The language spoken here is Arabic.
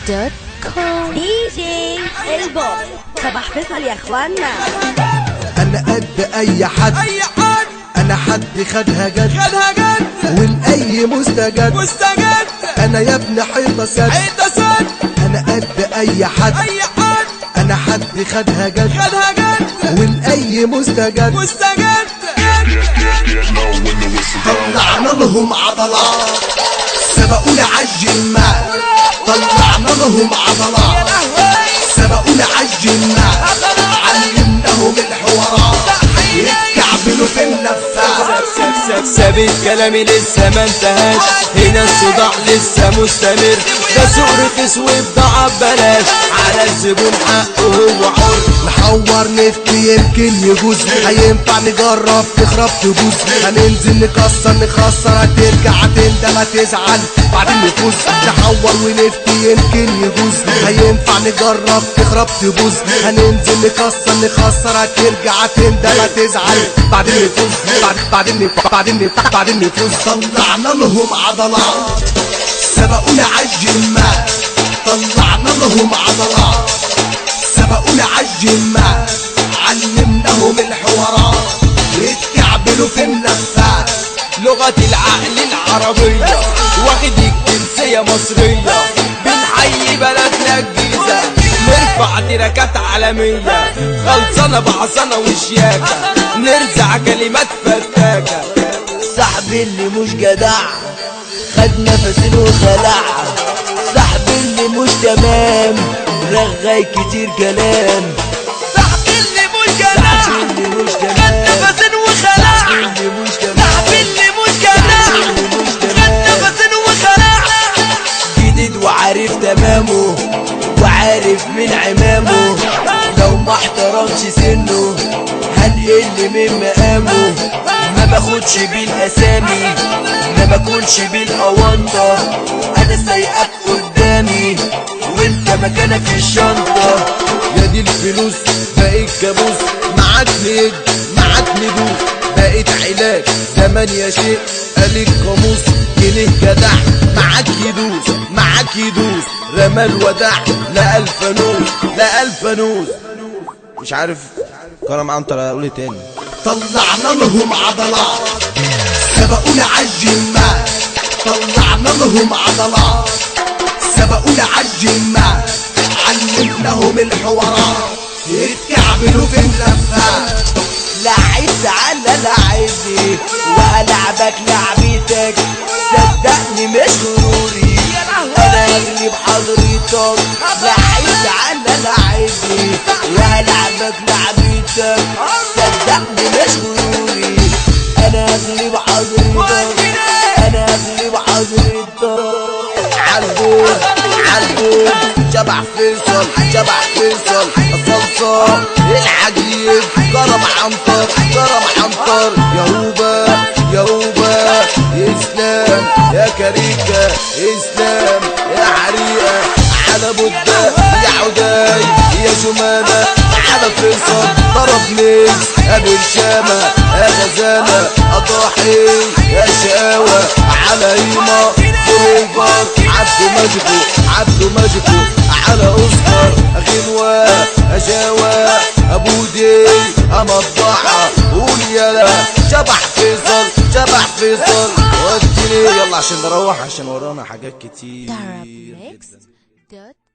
DarabMix.com دي جي البوب صباح فيصل يا اخوانا. انا قد اي حد انا حد خدها جد والاي مستجد انا يا ابن حيطه سد انا قد اي حد انا حد خدها جد والاي مستجد طلعنا لهم عضلات سبقونا عالجمال طلعنا لهم عضلات سبقونا عالجمال علمناهم الحوارات يتكعبلوا في النفاق. ثابت كلامي لسه ما انتهاش، هنا الصداع لسه مستمر، ده سوق رخيص وبضاعة ببلاش، على الزبون حقه هو حر. نحور نفتي يمكن يجوز، هينفع نجرب تخرب تبوظ، هننزل نكسر نخسر هترجع هتندم هتزعل بعدين نفوز. نحور ونفتي يمكن يجوز، هينفع نجرب تخرب تبوظ، هننزل نكسر نخسر هترجع هتندم هتزعل بعدين نفوز بعدين نفوز. طلعنا لهم عضلات سبقونا عالجمال طلعنا لهم عضلات سبقونا عالجمال علمناهم الحوارات يتكعبلوا في النفاق. لغة العقل العربية واخد الجنسية مصرية، بنحيي بلدنا الجيزة نرفع تراكات عالمية، خلصانة بعصانة وشياكة نرزع كلمات فتاكة. صاحبي اللي مش جدع خد نفسين وخلع، صاحبي اللي مش تمام رغاي كتير كلام، صاحبي اللي مش جدع صاحبي اللي مش خد تمام نفسين وخلع، صاحبي اللي مش تمام صاحبي اللي مش جدع خد نفسين وخلع. جديد وعارف تمامه وعارف من عمامه، لو ما احترمش سنه هنقل من مقامه، ما باخدش بالاسامي ما باكلش بالاونطه، انا سايقك قدامي وانت مكانك في الشنطه. يا دي الفلوس بقيت كابوس، معاك نيد معاك ندوس، بقيت علاج زمان يا شيخ قال القاموس، جنيه جدع معاك يدوس رمى الوداع لا الفانوس لا الفانوس. مش عارف كرم عنتر اقول تاني. طلعنا لهم عضلات سبقونا عالجمال طلعنا لهم عضلات سبقونا عالجمال علمناهم الحوارات يتكعبلوا في النفاق. لعبت على لعبي وهلعبك لعبتك، صدقني مش غروري انا اغلب حضرتك. لعبت على لعبي وهلعبك لعبتك، صدقني مش غروري انا اغلب حضرتك انا اغلب حضرتك. عالبوم شبح فيصل الصلصة العجيب كرم عنتر يا هوبا اسلام يا كريكة اسلام يا حريقة على بودة يا عداي يا جمانة على فيصل ضرب ميكس ابو الشامة يا غزالة اضاحي يا شقاوة على هيما فروفر عبدو ماجيكو على أسكر غنوة أجاوة أبو دي أمضاعة قول يلا شبح فيصل وديني يلا عشان نروح عشان ورانا حاجات كتير. DarabMix.com